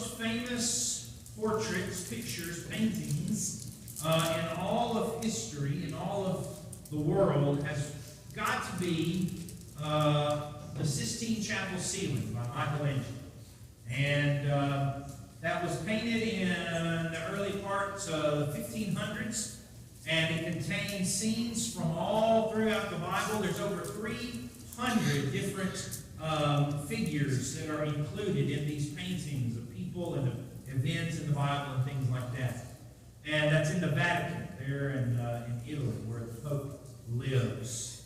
most famous portraits, pictures, paintings in all of history, in all of the world, has got to be the Sistine Chapel ceiling by Michelangelo. And that was painted in the early parts of the 1500s, and it contains scenes from all throughout the Bible. There's over 300 different figures that are included in these paintings of people and of events in the Bible and things like that. And that's in the Vatican, there in Italy, where the Pope lives.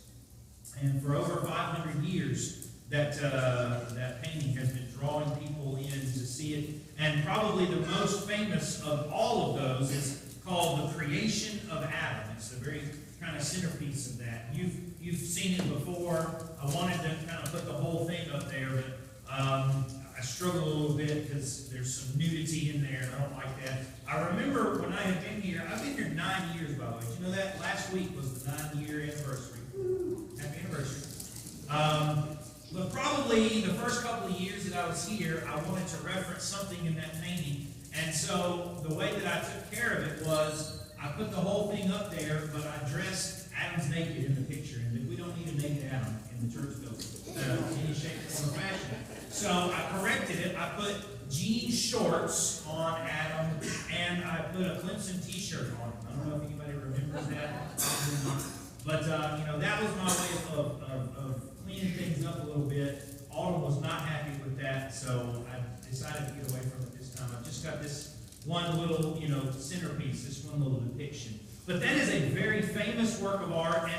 And for over 500 years, that painting has been drawing people in to see it. And probably the most famous of all of those is called The Creation of Adam. It's the very kind of centerpiece of that. You've seen it before. I wanted to kind of put the whole thing up there, but I struggle a little bit because there's some nudity in there, and I don't like that. I remember when I had been here, I've been here 9 years, by the way. Did you know that? Last week was the 9-year anniversary. Woo! Happy anniversary. But probably the first couple of years that I was here, I wanted to reference something in that painting. And so the way that I took care of it was I put the whole thing up there, but I dressed Adam's naked in the picture. And we don't need a naked Adam in the church building in any shape, form, or fashion. So I corrected it. I put jean shorts on Adam, and I put a Clemson t-shirt on him. I don't know if anybody remembers that. But, that was my way of cleaning things up a little bit. Autumn was not happy with that, so I decided to get away from it this time. I've just got this one little, centerpiece, this one little depiction. But that is a very famous work of art,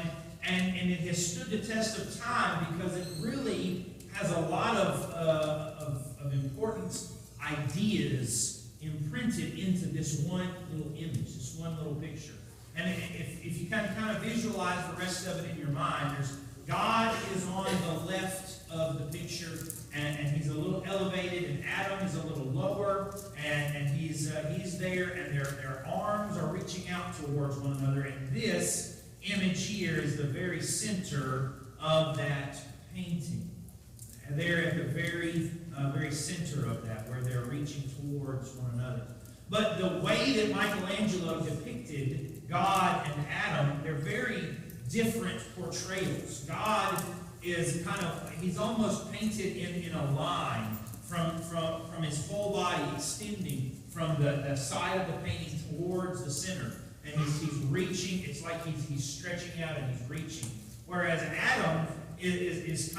and it has stood the test of time because it really has a lot of important ideas imprinted into this one little image, this one little picture. And if you kind of visualize the rest of it in your mind, God is on the left of the picture, and he's a little elevated, and Adam is a little lower, and he's there, and their arms are reaching out towards one another. And this image here is the very center of that painting. And they're at the very center of that, where they're reaching towards one another. But the way that Michelangelo depicted God and Adam, they're very different portrayals. God is he's almost painted in a line from his whole body extending from the side of the painting towards the center. And he's reaching, it's like he's stretching out and he's reaching. Whereas Adam is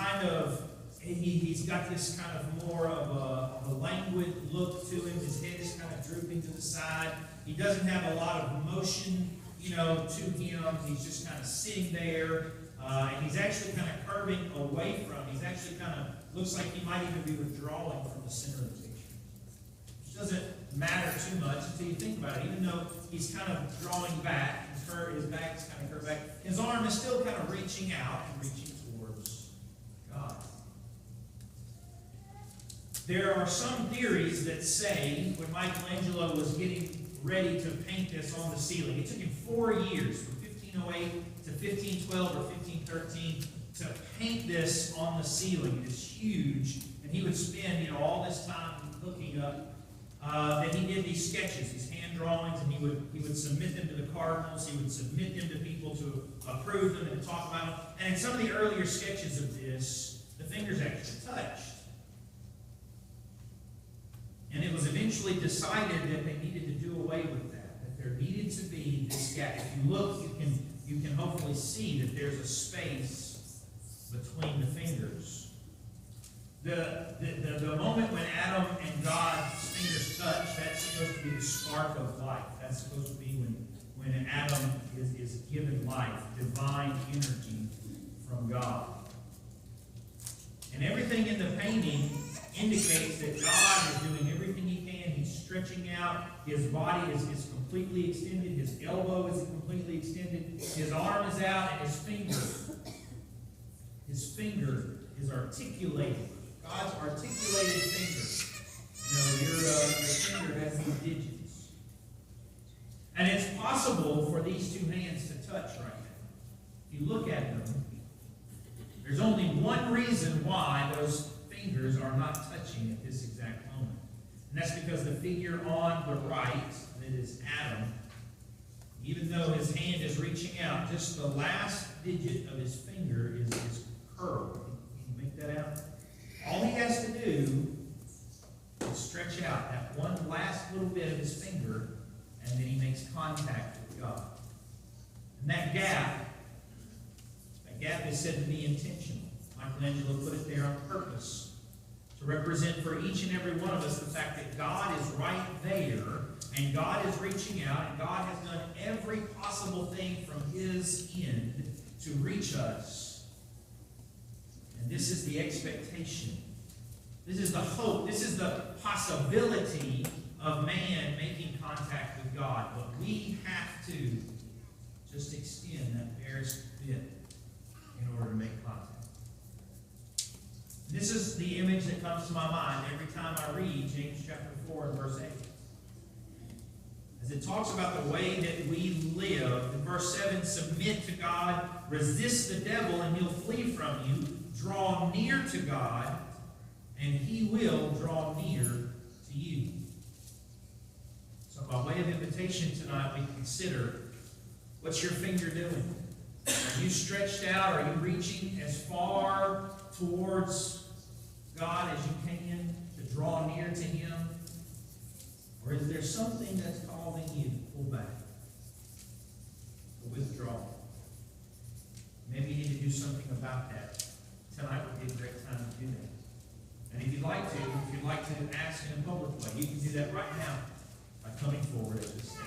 he's got this kind of more of a languid look to him. His head is kind of drooping to the side. He doesn't have a lot of motion, to him. He's just kind of sitting there. And he's actually kind of curving away from. He's actually looks like he might even be withdrawing from the center of the picture. Which doesn't matter too much until you think about it. Even though he's kind of drawing back, his back is kind of curved back, his arm is still kind of reaching out and reaching towards God. There are some theories that say when Michelangelo was getting ready to paint this on the ceiling, it took him 4 years, from 1508 to 1512 or 1513, to paint this on the ceiling. It is huge, and he would spend all this time looking up. Then he did these sketches, these hand drawings, and he would submit them to the cardinals. He would submit them to people to approve them and talk about them. And in some of the earlier sketches of this, the fingers actually touched. And it was eventually decided that they needed to do away with that there needed to be this gap. If you look, you can hopefully see that there's a space between the fingers. The moment when Adam and God's fingers touch, that's supposed to be the spark of life. That's supposed to be when Adam is given life, divine energy from God. And everything in the painting indicates that God is doing everything he can. He's stretching out. His body is completely extended. His elbow is completely extended. His arm is out, and his finger is articulated. God's articulated finger. Your finger has these digits. And it's possible for these two hands to touch right now. If you look at them, there's only one reason why those fingers are not touching at this exact moment. And that's because the figure on the right, that is Adam, even though his hand is reaching out, just the last digit of his finger is curved. Can you make that out? All he has to do is stretch out that one last little bit of his finger, and then he makes contact with God. And that gap is said to be intentional. Michelangelo put it there on purpose, to represent for each and every one of us the fact that God is right there, and God is reaching out, and God has done every possible thing from his end to reach us. And this is the expectation. This is the hope. This is the possibility of man making contact with God. But we have to just extend that barest bit in order to make contact. This is the image that comes to my mind every time I read James chapter 4 and verse 8. As it talks about the way that we live, in verse 7, submit to God, resist the devil, and he'll flee from you. Draw near to God, and he will draw near to you. So by way of invitation tonight, we consider, what's your finger doing? Are you stretched out? Are you reaching as far towards God as you can to draw near to him? Or is there something that's causing you to pull back, to withdraw? Maybe you need to do something about that. Tonight would be a great time to do that. And if you'd like to ask in a public way, you can do that right now by coming forward at this stage.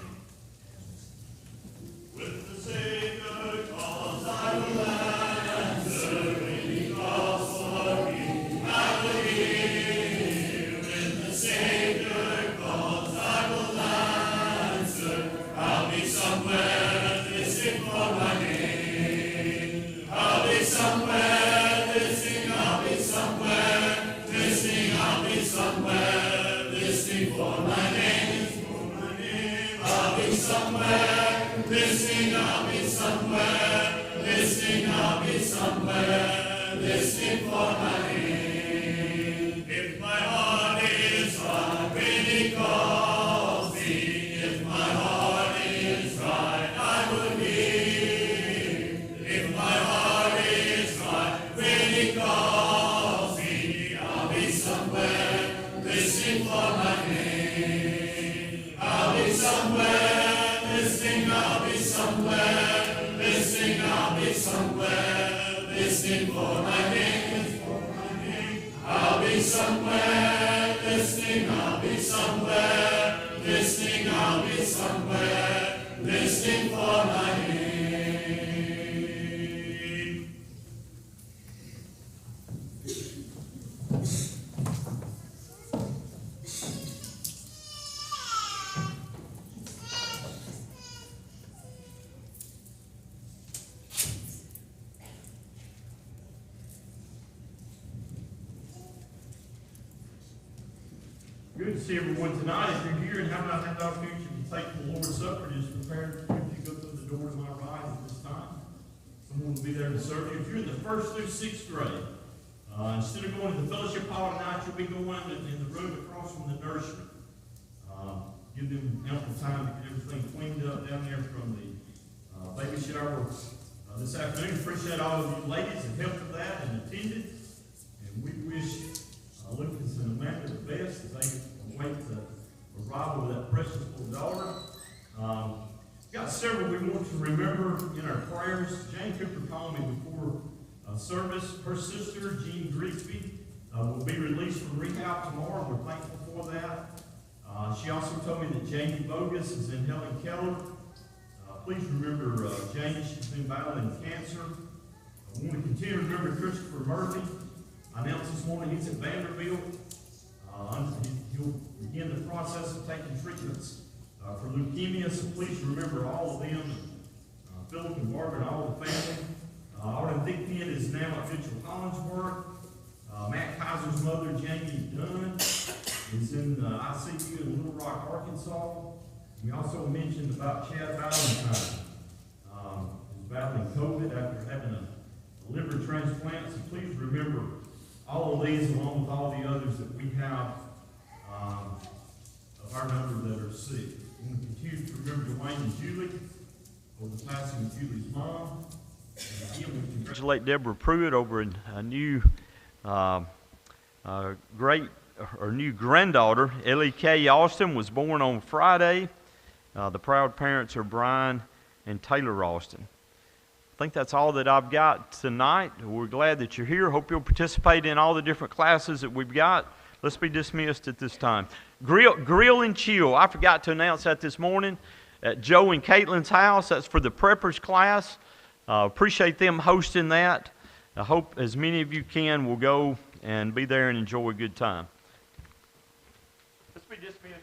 With the Savior cause I will answer, when he calls for me, I will hear. With the Savior cause I will answer, I'll be somewhere listening for my name. I'll be somewhere listening, I'll be somewhere listening, I'll be somewhere listening for my name, I'll be somewhere listening, I'll be somewhere listening, I'll be somewhere listening for my name. If my heart is right when he calls me, if my heart is right, I will hear. If my heart is right when he calls me, I'll be somewhere listening for my name. I'll be somewhere listening, I'll be somewhere listening, I'll be somewhere listening for my name. I'll be somewhere listening, I'll be somewhere listening, I'll be somewhere listening for my name. Good to see everyone tonight. If you're here and have not had the opportunity to take the Lord's Supper, just prepare to go through the door to my right at this time. Someone will be there to serve you. If you're in the 1st through 6th grade, instead of going to the fellowship hall tonight, you'll be going in the room across from the nursery. Give them ample time to get everything cleaned up down there from the baby shower this afternoon. Appreciate all of you ladies that helped with that and attended. And we wish Lucas and Amanda the best as they await the arrival of that precious little daughter. Got several we want to remember in our prayers. Jane Cooper called me before service. Her sister, Jean Grigsby, will be released from rehab tomorrow. We're thankful for that. She also told me that Jamie Bogus is in Helen Keller. Please remember Jane. She's been battling cancer. I want to continue to remember Christopher Murphy. I announced this morning he's at Vanderbilt. He'll begin the process of taking treatments for leukemia, so please remember all of them. Philip and Barbara and all the family. Arden Thigpen is now at Mitchell Hollingsworth. Matt Kaiser's mother, Jamie Dunn, is in ICU in Little Rock, Arkansas. We also mentioned about Chad Valentine, who's battling COVID after having a liver transplant, so please remember all of these along with all the others that we have our number that are sick. We want to continue to remember Dwayne and Julie for the passing of Julie's mom. And again, we congratulate Deborah Pruitt over a new new granddaughter. Ellie Kay Austin was born on Friday. The proud parents are Brian and Taylor Austin. I think that's all that I've got tonight. We're glad that you're here. Hope you'll participate in all the different classes that we've got. Let's be dismissed at this time. Grill and Chill. I forgot to announce that this morning at Joe and Caitlin's house. That's for the preppers class. Appreciate them hosting that. I hope as many of you can will go and be there and enjoy a good time. Let's be dismissed.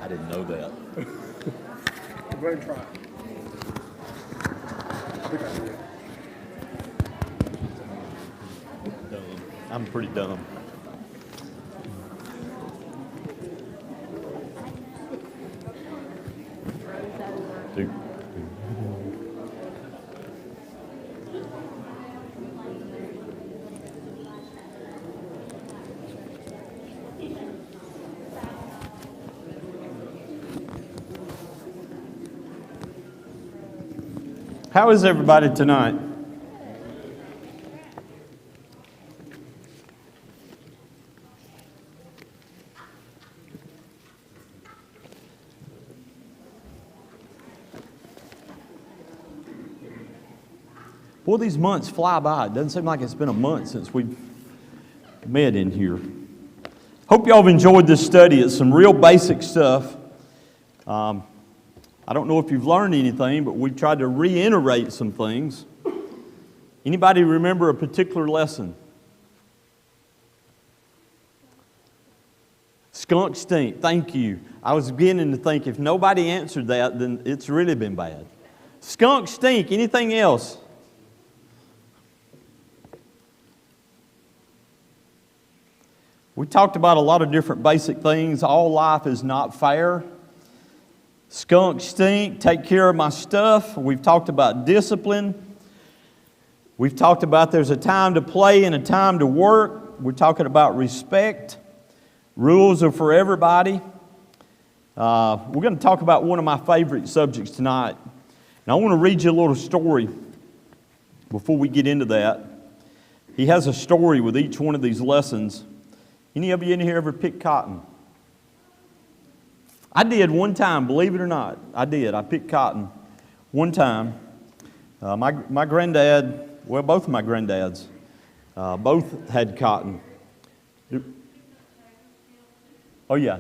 I didn't know that. Go ahead and try it. I think I did. Dumb. I'm pretty dumb. Dude. How is everybody tonight? Boy, these months fly by. It doesn't seem like it's been a month since we've met in here. Hope y'all have enjoyed this study. It's some real basic stuff. I don't know if you've learned anything, but we've tried to reiterate some things. Anybody remember a particular lesson? Skunk stink. Thank you. I was beginning to think if nobody answered that, then it's really been bad. Skunk stink. Anything else? We talked about a lot of different basic things. All life is not fair. Skunk stink, take care of my stuff. We've talked about discipline. We've talked about there's a time to play and a time to work. We're talking about respect. Rules are for everybody. We're going to talk about one of my favorite subjects tonight. And I want to read you a little story before we get into that. He has a story with each one of these lessons. Any of you in here ever pick cotton? I did one time, believe it or not. I did. I picked cotton. One time, my granddad, well, both of my granddads, both had cotton. Oh yeah.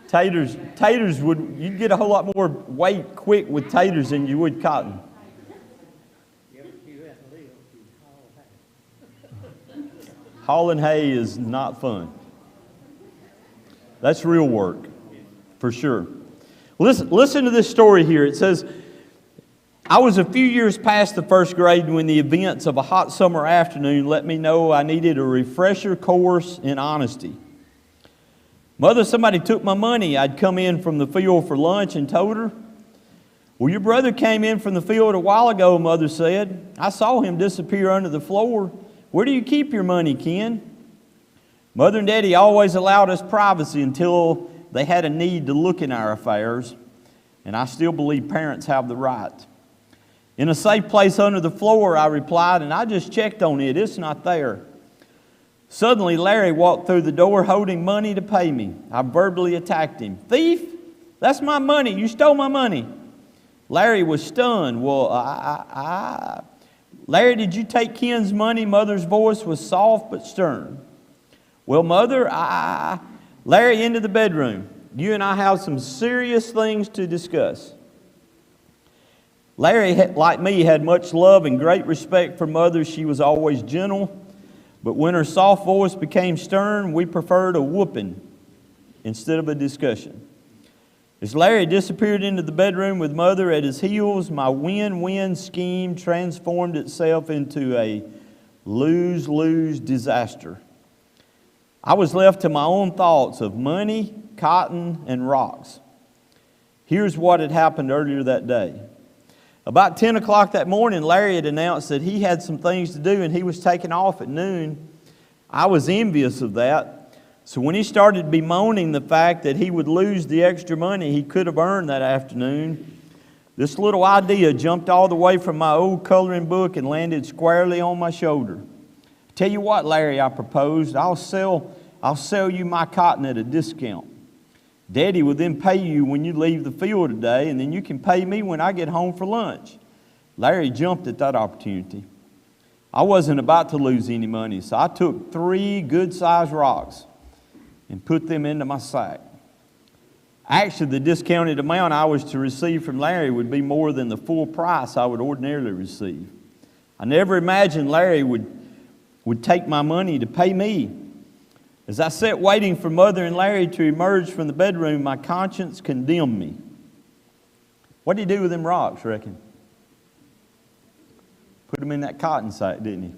Taters would, you'd get a whole lot more weight quick with taters than you would cotton. Hauling hay is not fun. That's real work, for sure. Listen to this story here. It says, I was a few years past the first grade when the events of a hot summer afternoon let me know I needed a refresher course in honesty. Mother, somebody took my money. I'd come in from the field for lunch and told her. Well, your brother came in from the field a while ago, Mother said. I saw him disappear under the floor. Where do you keep your money, Ken? Mother and Daddy always allowed us privacy until they had a need to look in our affairs, and I still believe parents have the right. In a safe place under the floor, I replied, and I just checked on it. It's not there. Suddenly, Larry walked through the door holding money to pay me. I verbally attacked him. Thief, that's my money. You stole my money. Larry was stunned. Well, Larry, did you take Ken's money? Mother's voice was soft but stern. Well, Mother, Larry, into the bedroom. You and I have some serious things to discuss. Larry, like me, had much love and great respect for Mother. She was always gentle. But when her soft voice became stern, we preferred a whooping instead of a discussion. As Larry disappeared into the bedroom with Mother at his heels, my win-win scheme transformed itself into a lose-lose disaster. I was left to my own thoughts of money, cotton, and rocks. Here's what had happened earlier that day. About 10 o'clock that morning, Larry had announced that he had some things to do and he was taking off at noon. I was envious of that. So when he started bemoaning the fact that he would lose the extra money he could have earned that afternoon, this little idea jumped all the way from my old coloring book and landed squarely on my shoulder. Tell you what, Larry, I proposed, I'll sell you my cotton at a discount. Daddy will then pay you when you leave the field today, and then you can pay me when I get home for lunch. Larry jumped at that opportunity. I wasn't about to lose any money, so I took 3 good-sized rocks and put them into my sack. Actually, the discounted amount I was to receive from Larry would be more than the full price I would ordinarily receive. I never imagined Larry would take my money to pay me. As I sat waiting for Mother and Larry to emerge from the bedroom, my conscience condemned me. What did he do with them rocks, reckon? Put them in that cotton sack, didn't he?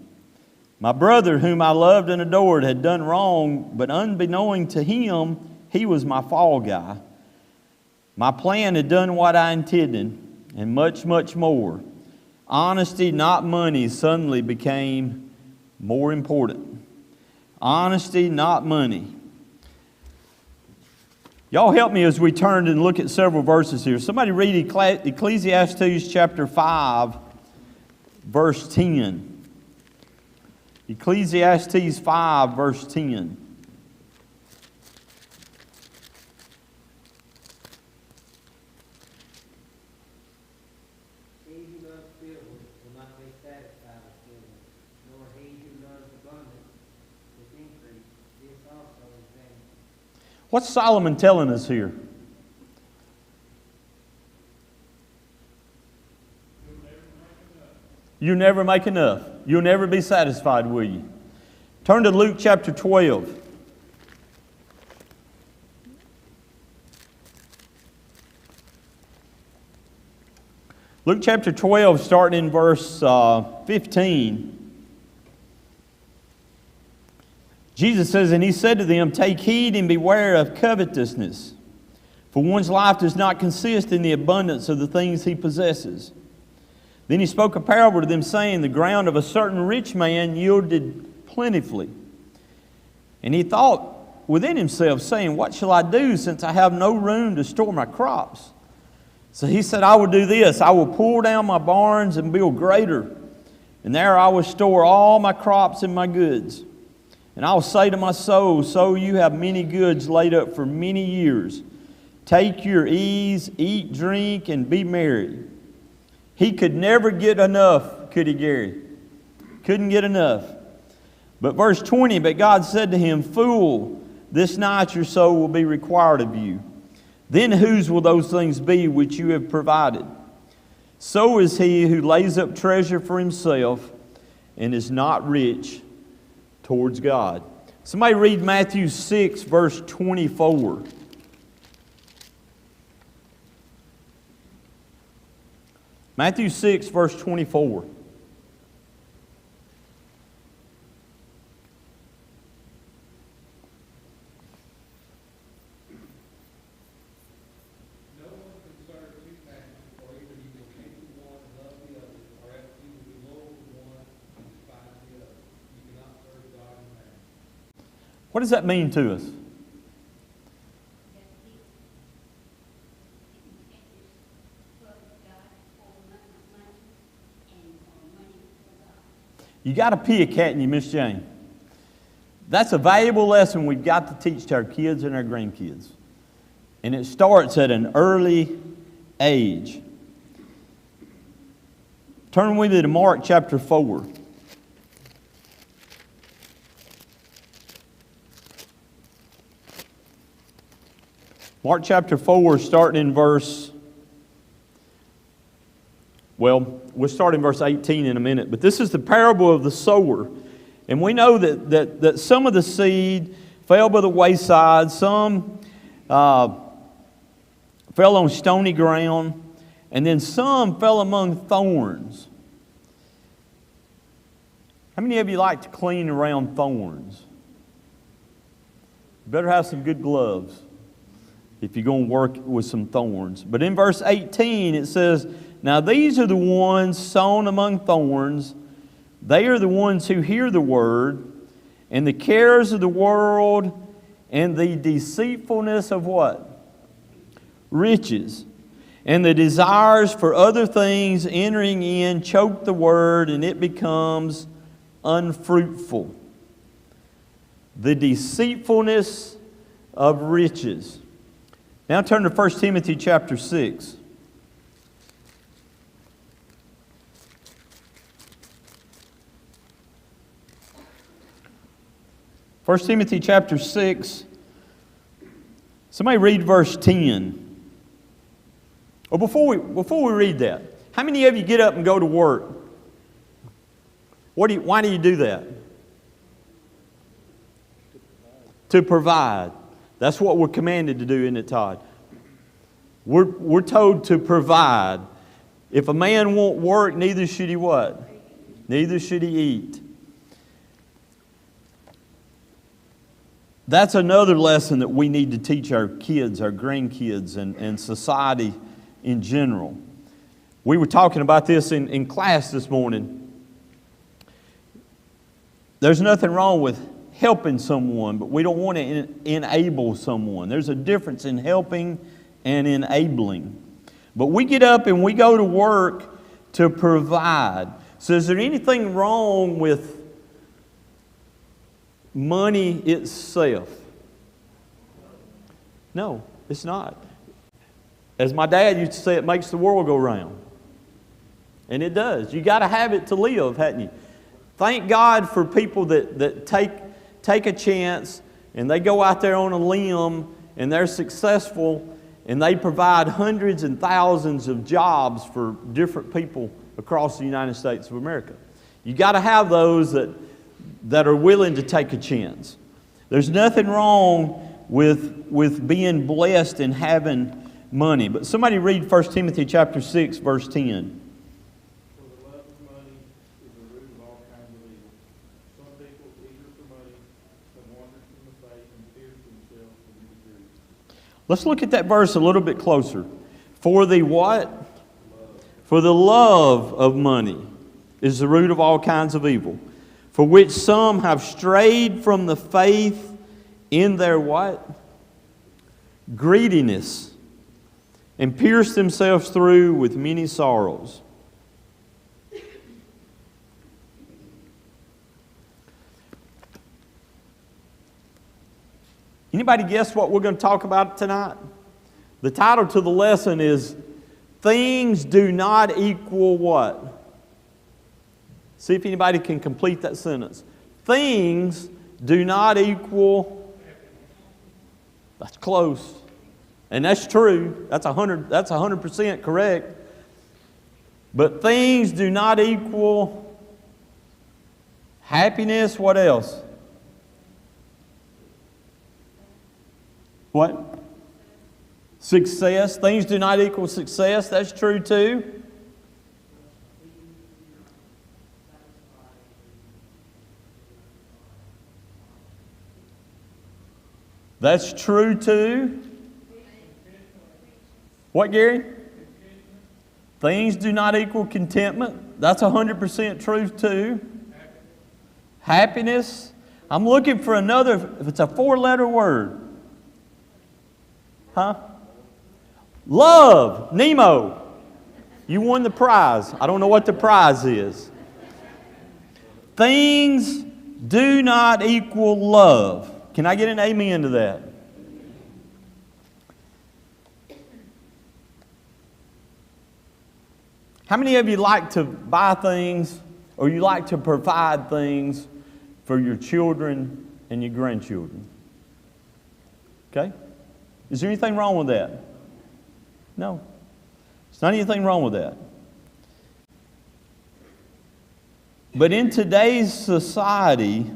My brother, whom I loved and adored, had done wrong, but unbeknown to him, he was my fall guy. My plan had done what I intended, and much, much more. Honesty, not money, suddenly became more important. Honesty, not money. Y'all help me as we turn and look at several verses here. Somebody read Ecclesiastes chapter 5, verse 10. Ecclesiastes 5, verse 10. What's Solomon telling us here? You'll never make enough. You'll never be satisfied, will you? Turn to Luke chapter 12. Luke chapter 12, starting in verse 15. Jesus says, and he said to them, take heed and beware of covetousness, for one's life does not consist in the abundance of the things he possesses. Then he spoke a parable to them, saying, the ground of a certain rich man yielded plentifully. And he thought within himself, saying, what shall I do, since I have no room to store my crops? So he said, I will do this. I will pull down my barns and build greater, and there I will store all my crops and my goods. And I will say to my soul, so you have many goods laid up for many years. Take your ease, eat, drink, and be merry. He could never get enough, could he, Gary? Couldn't get enough. But verse 20, but God said to him, Fool, this night your soul will be required of you. Then whose will those things be which you have provided? So is he who lays up treasure for himself and is not rich towards God. Somebody read Matthew 6, verse 24. Matthew 6, verse 24. What does that mean to us? You got to pee a cat and you miss Jane. That's a valuable lesson we've got to teach to our kids and our grandkids. And it starts at an early age. Turn with me to Mark chapter 4. Mark chapter 4, starting in verse, we'll start in verse 18 in a minute. But this is the parable of the sower. And we know that some of the seed fell by the wayside, some fell on stony ground, and then some fell among thorns. How many of you like to clean around thorns? You better have some good gloves if you're going to work with some thorns. But in verse 18 it says, Now these are the ones sown among thorns. They are the ones who hear the word, and the cares of the world and the deceitfulness of what? Riches. And the desires for other things entering in choke the word, and it becomes unfruitful. The deceitfulness of riches. Now turn to 1 Timothy chapter 6. 1 Timothy chapter 6. Somebody read verse 10. Well, before we read that, how many of you get up and go to work? Why do you do that? To provide. That's what we're commanded to do, isn't it, Todd? We're told to provide. If a man won't work, neither should he what? Neither should he eat. That's another lesson that we need to teach our kids, our grandkids, and society in general. We were talking about this in class this morning. There's nothing wrong with helping someone, but we don't want to enable someone. There's a difference in helping and enabling. But we get up and we go to work to provide. So is there anything wrong with money itself? No, it's not. As my dad used to say, it makes the world go round. And it does. You got to have it to live, haven't you? Thank God for people that take a chance and they go out there on a limb and they're successful and they provide hundreds and thousands of jobs for different people across the United States of America. You got to have those that are willing to take a chance. There's nothing wrong with being blessed and having money. But somebody read 1 Timothy chapter 6, verse 10. Let's look at that verse a little bit closer. For the what? For the love of money is the root of all kinds of evil, for which some have strayed from the faith in their what? Greediness, and pierced themselves through with many sorrows. Anybody guess what we're going to talk about tonight? The title to the lesson is Things Do Not Equal What? See if anybody can complete that sentence. Things do not equal. That's close. And that's true. That's 100% correct. But things do not equal happiness. What else? What? Success. Things do not equal success. That's true too. That's true too. What, Gary? Things do not equal contentment. That's 100% truth too. Happiness. I'm looking for another, if it's a 4-letter word. Huh? Love. Nemo. You won the prize. I don't know what the prize is. Things do not equal love. Can I get an amen to that? How many of you like to buy things or you like to provide things for your children and your grandchildren? Okay? Is there anything wrong with that? No. There's not anything wrong with that. But in today's society,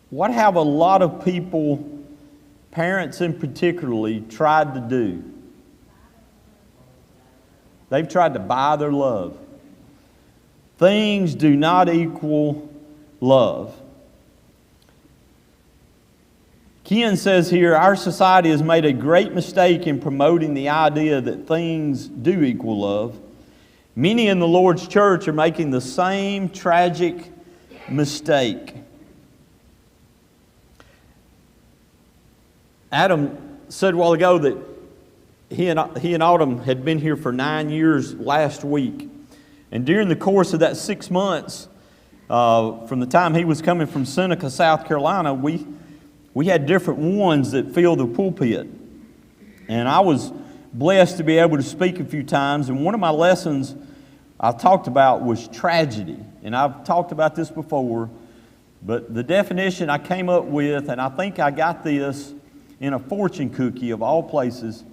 what have a lot of people, parents in particularly, tried to do? They've tried to buy their love. Things do not equal love. Ken says here, our society has made a great mistake in promoting the idea that things do equal love. Many in the Lord's church are making the same tragic mistake. Adam said a while ago that he and Autumn had been here for 9 years last week. And during the course of that 6 months, from the time he was coming from Seneca, South Carolina, we had different ones that filled the pulpit. And I was blessed to be able to speak a few times. And one of my lessons I talked about was tragedy. And I've talked about this before. But the definition I came up with, and I think I got this in a fortune cookie of all places,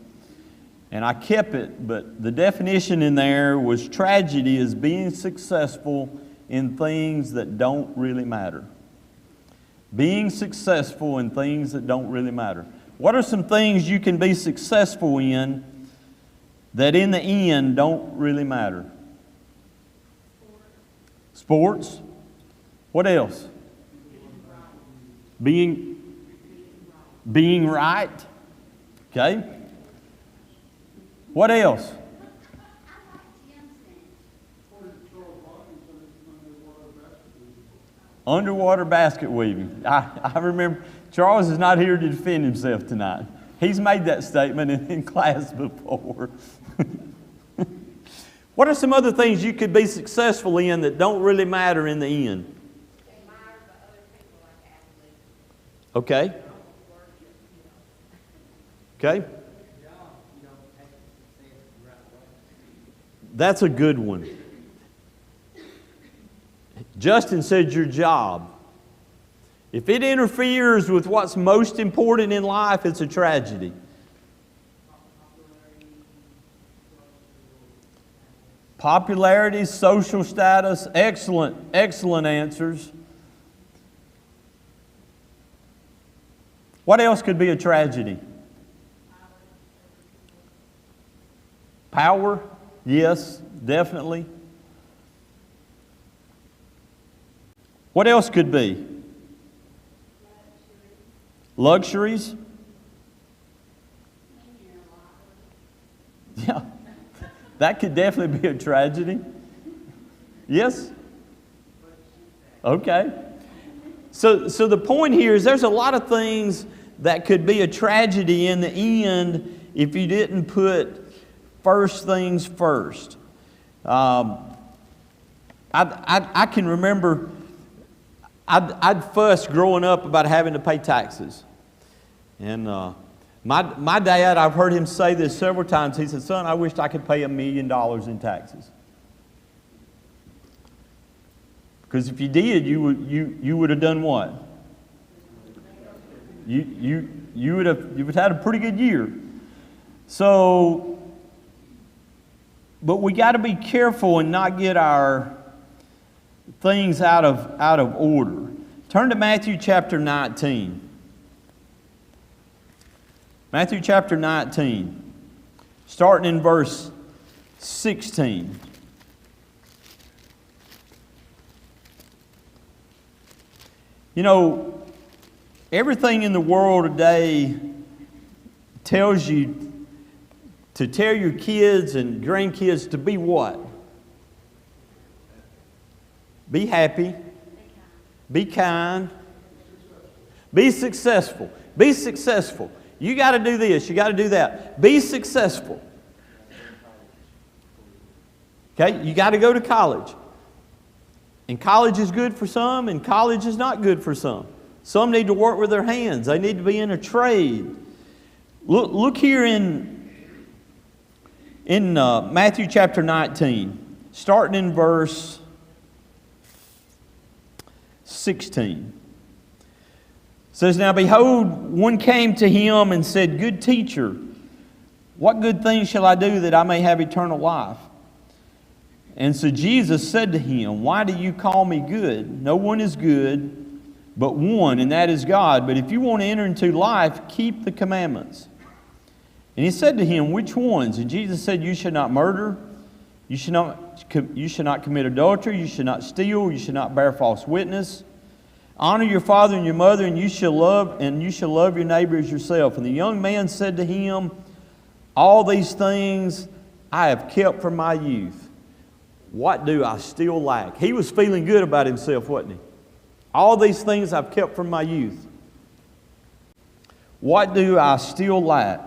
and I kept it, but the definition in there was tragedy is being successful in things that don't really matter. Being successful in things that don't really matter. What are some things you can be successful in that in the end don't really matter? Sports. What else? Being right. Okay. What else? Underwater basket weaving. I remember Charles is not here to defend himself tonight. He's made that statement in class before. What are some other things you could be successful in that don't really matter in the end? Okay. Okay. That's a good one. Justin said your job. If it interferes with what's most important in life, it's a tragedy. Popularity, social status, excellent answers. What else could be a tragedy? Power, yes, definitely. What else could be? Luxuries? Yeah, that could definitely be a tragedy. Yes? Okay. So the point here is there's a lot of things that could be a tragedy in the end if you didn't put first things first. I can remember I'd fuss growing up about having to pay taxes. And My dad, I've heard him say this several times. He said, son, I wished I could pay $1 million in taxes. Because if you did, you would have done what? You would have had a pretty good year. So, but we got to be careful and not get our things out of order. Turn to Matthew chapter 19. Matthew chapter 19, starting in verse 16. You know, everything in the world today tells you to tell your kids and grandkids to be what? Be happy. Be kind. Be successful. Be successful. You got to do this. You got to do that. Be successful. Okay? You got to go to college. And college is good for some, and college is not good for some. Some need to work with their hands. They need to be in a trade. Look here in Matthew chapter 19, starting in verse 16. It says, now behold, one came to him and said, good teacher, what good thing shall I do that I may have eternal life? And so Jesus said to him, why do you call me good? No one is good but one, and that is God. But if you want to enter into life, keep the commandments. And he said to him, which ones? And Jesus said, you should not murder, you should not commit adultery, you should not steal, you should not bear false witness. Honor your father and your mother, and you shall love your neighbor as yourself. And the young man said to him, all these things I have kept from my youth. What do I still lack? He was feeling good about himself, wasn't he? All these things I've kept from my youth. What do I still lack?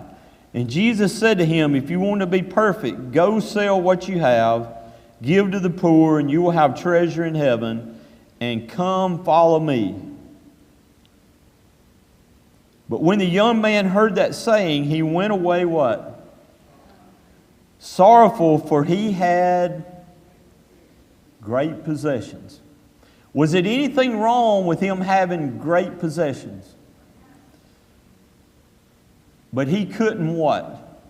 And Jesus said to him, if you want to be perfect, go sell what you have, give to the poor, and you will have treasure in heaven, and come follow me. But when the young man heard that saying, he went away what? Sorrowful, for he had great possessions. Was it anything wrong with him having great possessions? But he couldn't what?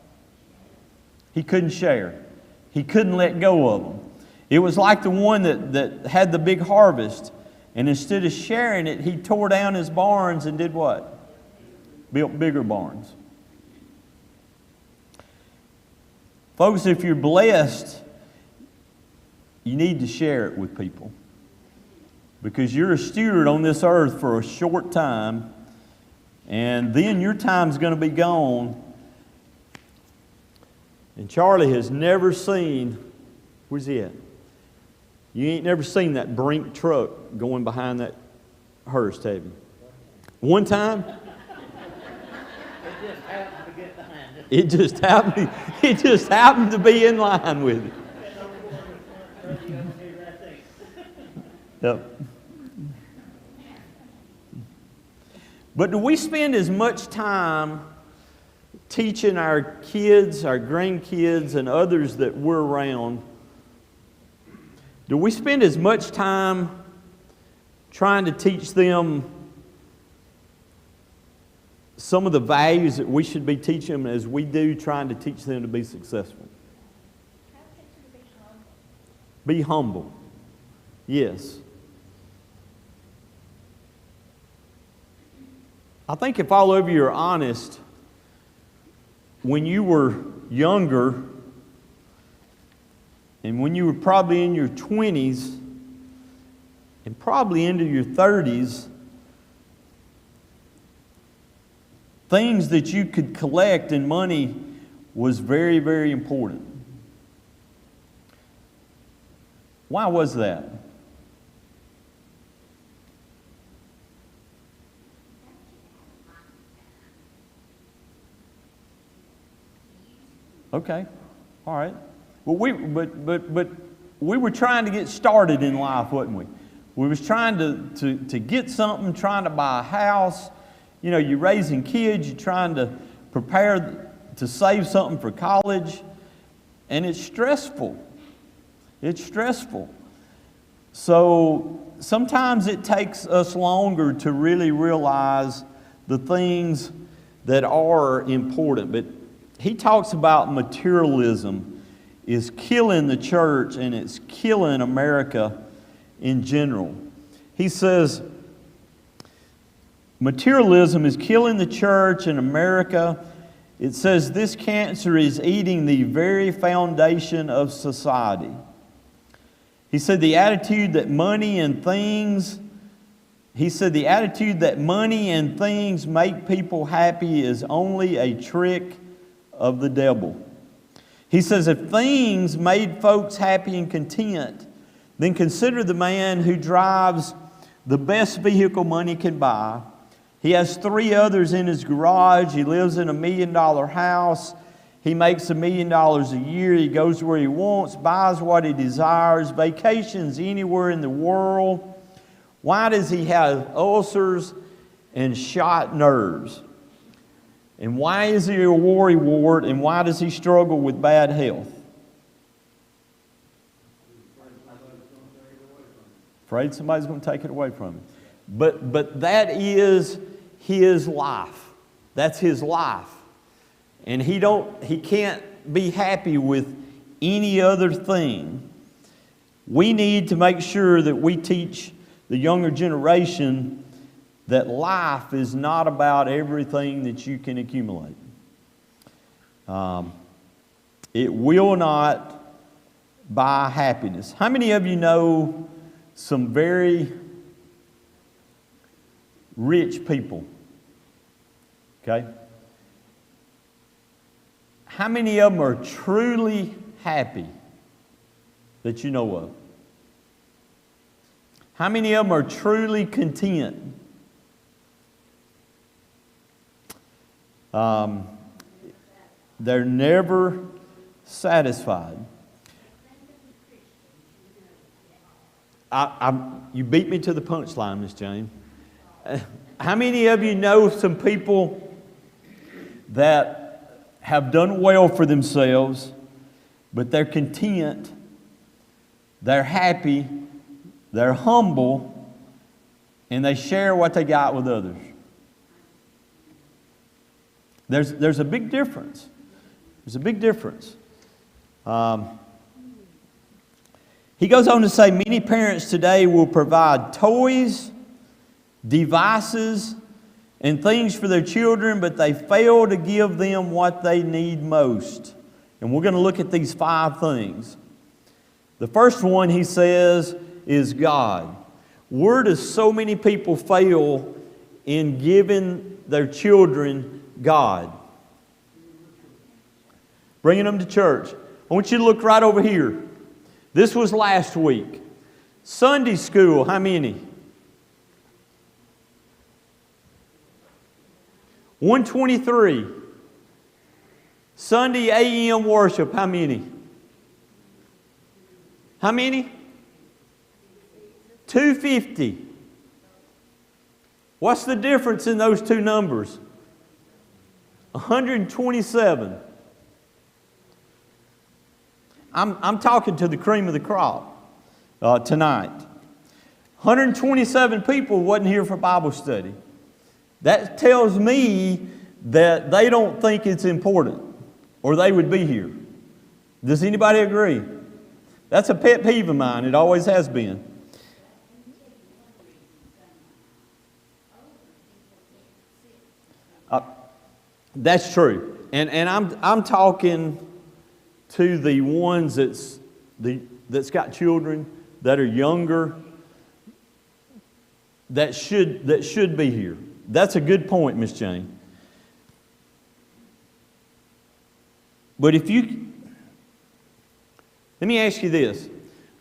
He couldn't share. He couldn't let go of them. It was like the one that had the big harvest, and instead of sharing it, he tore down his barns and did what? Built bigger barns. Folks, if you're blessed, you need to share it with people. Because you're a steward on this earth for a short time, and then your time's going to be gone. And Charlie has never seen, where's he at? You ain't never seen that Brink truck going behind that hearse, have you? One time? It just happened to be in line with it. Yep. But do we spend as much time teaching our kids, our grandkids, and others that we're around? Do we spend as much time trying to teach them some of the values that we should be teaching them as we do trying to teach them to be successful? Be humble. Yes. I think if all of you are honest, when you were younger and when you were probably in your 20s and probably into your 30s, things that you could collect in money was very, very important. Why was that? Okay, all right. Well, we were trying to get started in life, wasn't we? We was trying to get something, trying to buy a house. You know, you're raising kids, you're trying to prepare to save something for college, and it's stressful. It's stressful. So sometimes it takes us longer to really realize the things that are important. But he talks about materialism is killing the church, and it's killing America in general. He says, materialism is killing the church in America. It says this cancer is eating the very foundation of society. He said the attitude that money and things make people happy is only a trick of the devil. He says if things made folks happy and content, then consider the man who drives the best vehicle money can buy. He has 3 others in his garage. He lives in $1 million house. He makes $1 million a year. He goes where he wants, buys what he desires, vacations anywhere in the world. Why does he have ulcers and shot nerves? And why is he a worrywart? And why does he struggle with bad health? Afraid somebody's going to take it away from him. But that is his life. That's his life. And he can't be happy with any other thing. We need to make sure that we teach the younger generation that life is not about everything that you can accumulate. It will not buy happiness. How many of you know some very rich people? Okay? How many of them are truly happy that you know of? How many of them are truly content? They're never satisfied. You beat me to the punchline, Miss Jane. How many of you know some people that have done well for themselves, but they're content, they're happy, they're humble, and they share what they got with others? There's a big difference. There's a big difference. He goes on to say, many parents today will provide toys, devices, and things for their children, but they fail to give them what they need most. And we're going to look at these 5 things. The first one, he says, is God. Where do so many people fail in giving their children God? Bringing them to church. I want you to look right over here. This was last week. Sunday school, how many? 123. Sunday a.m. worship, how many? How many? 250. What's the difference in those two numbers? 127. I'm talking to the cream of the crop tonight. 127 people wasn't here for Bible study. That tells me that they don't think it's important, or they would be here. Does anybody agree? That's a pet peeve of mine. It always has been. That's true. And I'm talking to the ones that's got children that are younger that should be here. That's a good point, Miss Jane. But let me ask you this.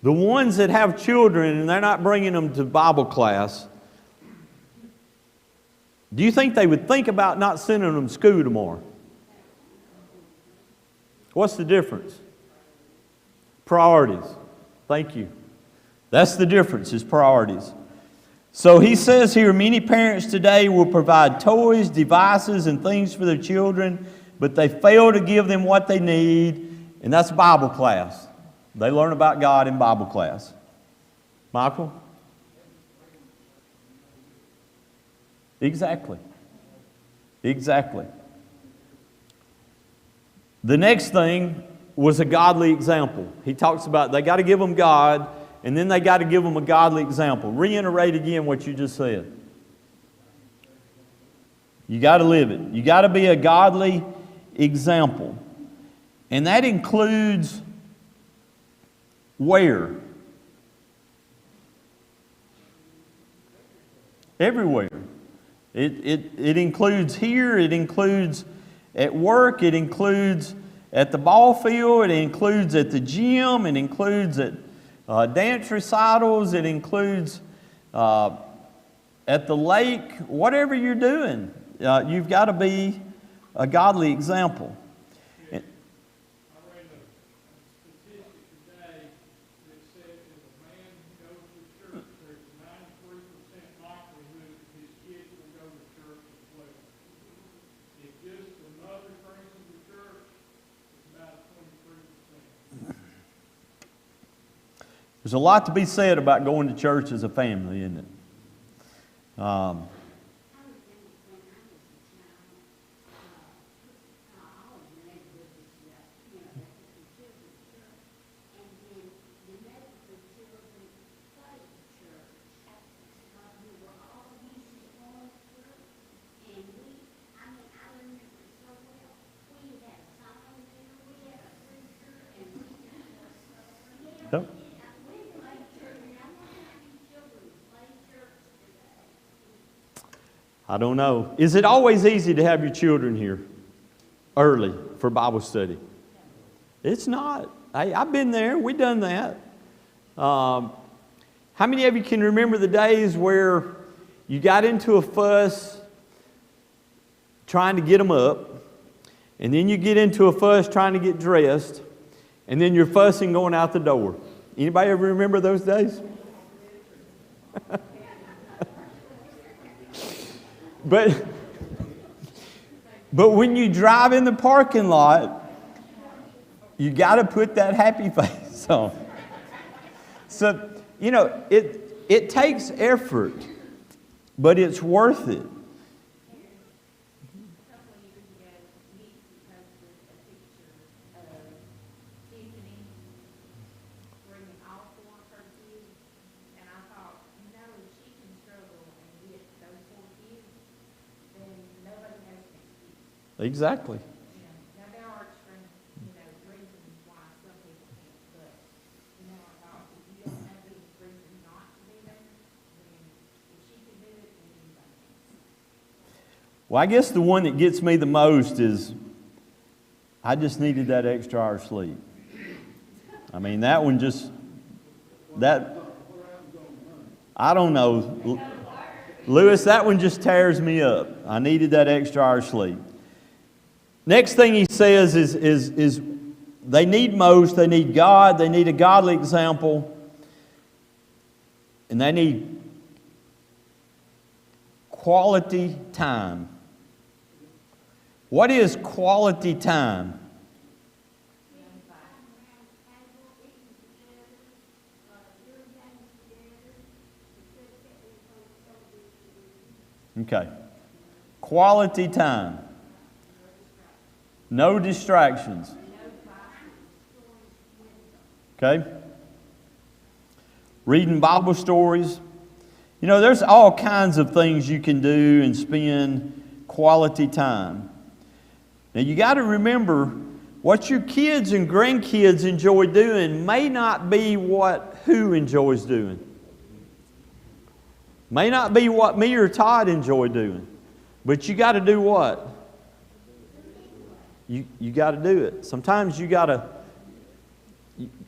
The ones that have children and they're not bringing them to Bible class, do you think they would think about not sending them to school tomorrow? What's the difference? Priorities. Thank you. That's the difference, is priorities. So he says here, many parents today will provide toys, devices, and things for their children, but they fail to give them what they need, and that's Bible class. They learn about God in Bible class. Michael? Exactly. Exactly. The next thing was a godly example. He talks about they got to give them God, and then they got to give them a godly example. Reiterate again what you just said. You got to live it. You got to be a godly example. And that includes where? Everywhere. It includes here, it includes at work, it includes at the ball field, it includes at the gym, it includes at dance recitals, it includes at the lake, whatever you're doing. You've got to be a godly example. I read a statistic today that said if a man goes to church, there's a 93% likelihood that his kids will go to church as well. If just the mother brings them to church, it's about 23%. There's a lot to be said about going to church as a family, isn't it? Yep. I don't know. Is it always easy to have your children here early for Bible study? It's not. I've been there. We've done that. How many of you can remember the days where you got into a fuss trying to get them up, and then you get into a fuss trying to get dressed, and then you're fussing going out the door? Anybody ever remember those days? But when you drive in the parking lot, you got to put that happy face on. So, it takes effort, but it's worth it. Exactly. Now there are extreme, reasons why some people can't, but, I thought if you don't have any reason not to be there, then if she can do it, then anybody can. Well, I guess the one that gets me the most is I just needed that extra hour of sleep. I mean, that one just, I don't know. Lewis, that one just tears me up. I needed that extra hour of sleep. Next thing he says is they need most, they need God, they need a godly example, and they need quality time. What is quality time? Okay. Quality time. No distractions. Okay? Reading Bible stories. There's all kinds of things you can do and spend quality time. Now, you got to remember what your kids and grandkids enjoy doing may not be what who enjoys doing. May not be what me or Todd enjoy doing. But you got to do what? You got to do it. Sometimes you got to,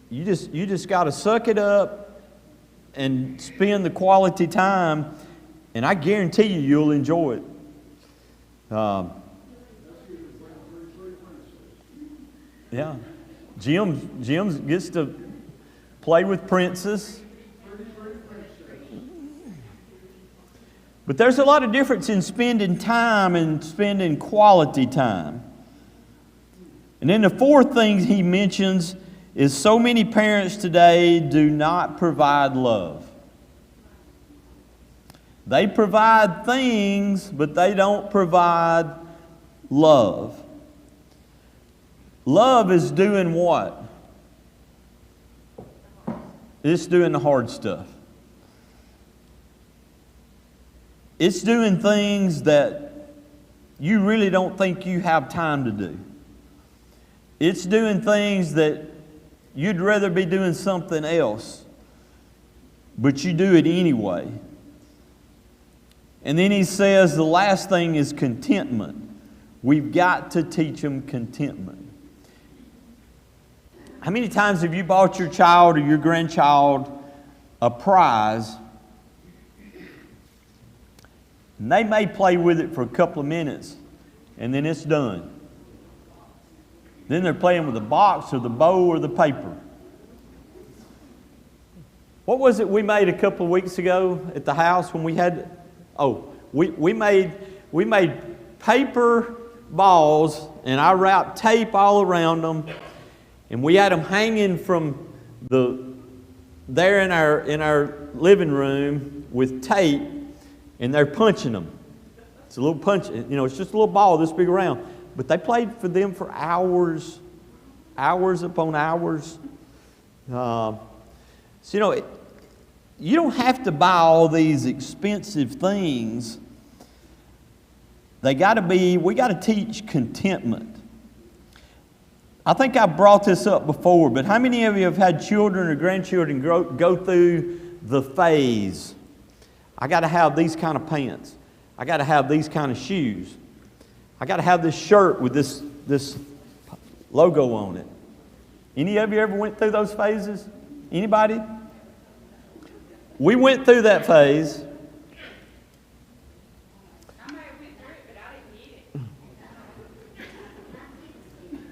you just got to suck it up and spend the quality time, and I guarantee you'll enjoy it. Yeah, Jim gets to play with Princess. But there's a lot of difference in spending time and spending quality time. And then the fourth thing he mentions is so many parents today do not provide love. They provide things, but they don't provide love. Love is doing what? It's doing the hard stuff. It's doing things that you really don't think you have time to do. It's doing things that you'd rather be doing something else, but you do it anyway. And then he says the last thing is contentment. We've got to teach them contentment. How many times have you bought your child or your grandchild a prize, and they may play with it for a couple of minutes, and then it's done? Then they're playing with the box or the bow or the paper. What was it we made a couple of weeks ago at the house when we had... we made paper balls, and I wrapped tape all around them, and we had them hanging from there in our living room with tape, and they're punching them. It's a little punch, it's just a little ball this big around. But they played for them for hours upon hours. You don't have to buy all these expensive things. We got to teach contentment. I think I brought this up before, but how many of you have had children or grandchildren go through the phase? I got to have these kind of pants. I got to have these kind of shoes. I got to have this shirt with this logo on it. Any of you ever went through those phases? Anybody? We went through that phase. I may have went through it, but I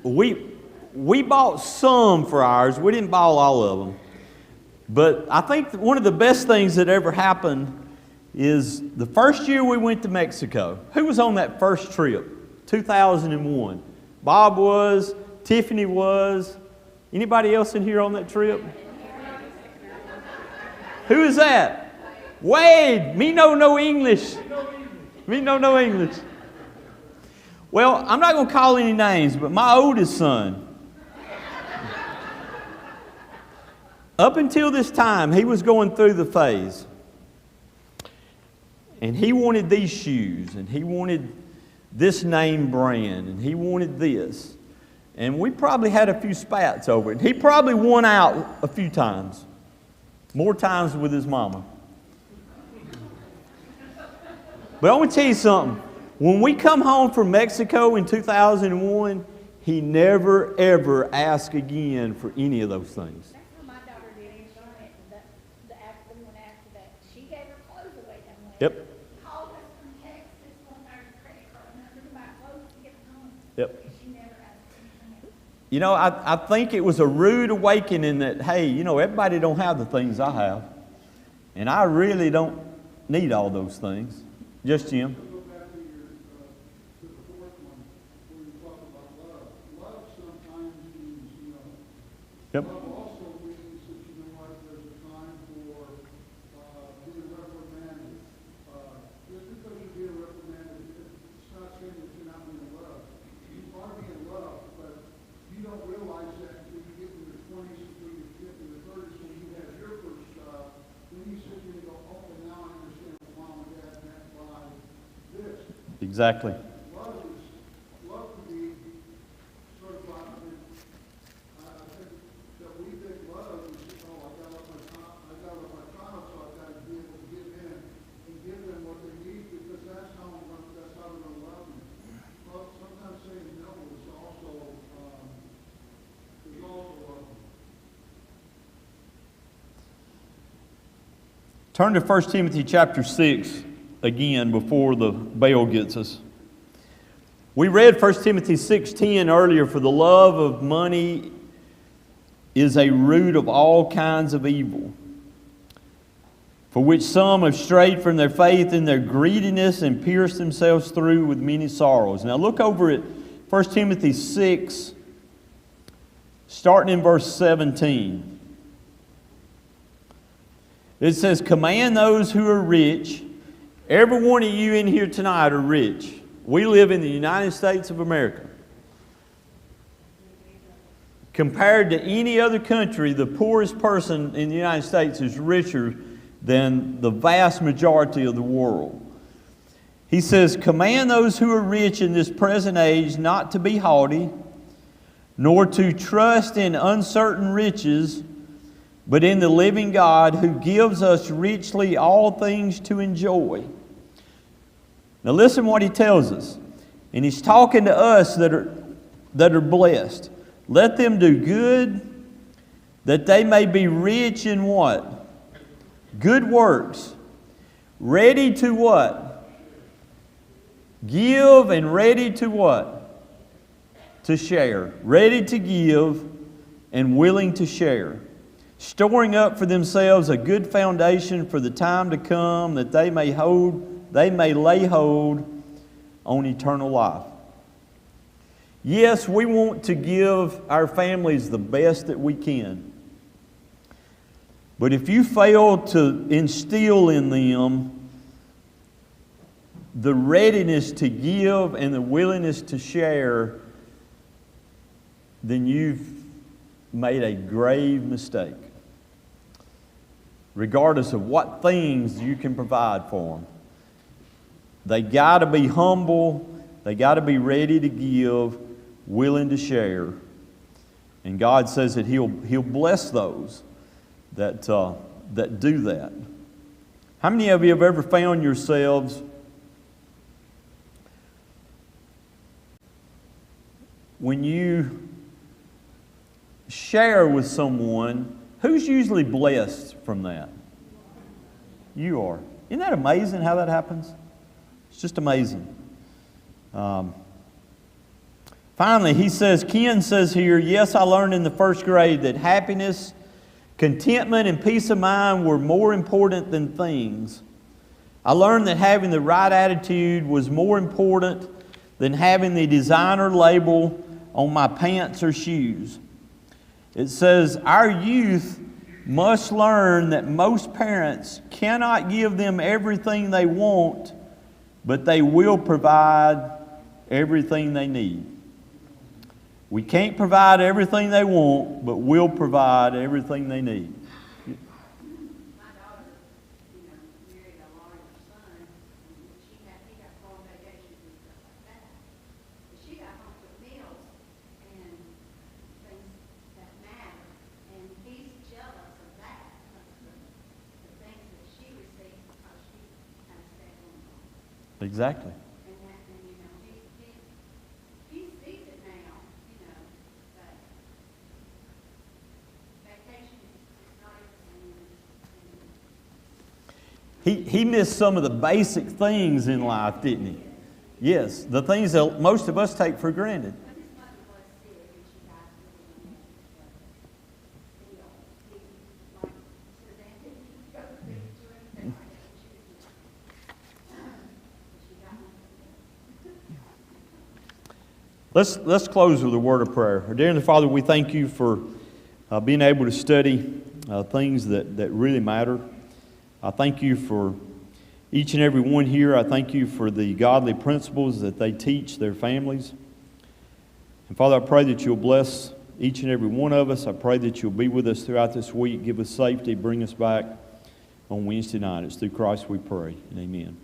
didn't need it. We bought some for ours. We didn't buy all of them. But I think one of the best things that ever happened is the first year we went to Mexico. Who was on that first trip? 2001. Bob was. Tiffany was. Anybody else in here on that trip? Who is that? Wade. Me no English. Me no English. Well, I'm not going to call any names, but my oldest son, up until this time, he was going through the phase. And he wanted these shoes, and he wanted this name brand, and he wanted this. And we probably had a few spats over it. He probably won out a few times. More times with his mama. But I want to tell you something. When we come home from Mexico in 2001, he never, ever asked again for any of those things. That's what my daughter did in Charlotte. The one after that, she gave her clothes away that way. Yep. Called us from Texas, wanted our credit card number to buy clothes to get home. Yep. She never asked anything else. You know, I think it was a rude awakening that, hey, everybody don't have the things I have. And I really don't need all those things. Just Jim. Go back to the fourth one, where you talk about love. Love sometimes means, Yep. love also means that, there's a time for being reprimanded. Just because you're being reprimanded, it's not saying that you're not being loved. You are being loved, but you don't realize that until you get in your 20s, until you get in your 30s, when you have your first job. Then you sit there and go, okay, now I understand what mom and dad meant by this. Exactly. Love can be sort of like, I think that we think love is, I got up my child, so I've got to be able to give in and give them what they need, because that's how they're going to love me. Well, sometimes saying no is also love. Turn to 1 Timothy chapter 6 again before the bell gets us. We read 1 Timothy 6:10 earlier, for the love of money is a root of all kinds of evil. for which some have strayed from their faith in their greediness and pierced themselves through with many sorrows. Now look over at 1 Timothy 6, starting in verse 17. It says, command those who are rich. Every one of you in here tonight are rich. We live in the United States of America. Compared to any other country, the poorest person in the United States is richer than the vast majority of the world. He says, command those who are rich in this present age not to be haughty, nor to trust in uncertain riches, but in the living God who gives us richly all things to enjoy. Now listen what he tells us. And he's talking to us that are blessed. Let them do good, that they may be rich in what? Good works. Ready to what? Give, and ready to what? To share. Ready to give and willing to share. Storing up for themselves a good foundation for the time to come, that they may lay hold on eternal life. Yes, we want to give our families the best that we can. But if you fail to instill in them the readiness to give and the willingness to share, then you've made a grave mistake. Regardless of what things you can provide for them. They got to be humble. They got to be ready to give, willing to share. And God says that He'll bless those that do that. How many of you have ever found yourselves when you share with someone, who's usually blessed from that? You are. Isn't that amazing how that happens? It's just amazing. Finally, Ken says here, yes, I learned in the first grade that happiness, contentment, and peace of mind were more important than things. I learned that having the right attitude was more important than having the designer label on my pants or shoes. It says, our youth must learn that most parents cannot give them everything they want, but they will provide everything they need. We can't provide everything they want, but we'll provide everything they need. My daughter, married a lawyer's son, and he got full vacations and stuff like that. But she got home with meals and things that matter, and he's jealous of that, of the things that she received because she kind of stayed home. Exactly. And that, and he sees it now, that vacation is not everything. He missed some of the basic things in life, didn't he? Yes, the things that most of us take for granted. But his mother was sick, and she died really young. He like Suzanne didn't go to the picture and things like that. She got one. Let's close with a word of prayer. Dear Heavenly Father, we thank you for being able to study things that really matter. I thank you for each and every one here. I thank you for the godly principles that they teach their families. And Father, I pray that you'll bless each and every one of us. I pray that you'll be with us throughout this week. Give us safety. Bring us back on Wednesday night. It's through Christ we pray. And amen.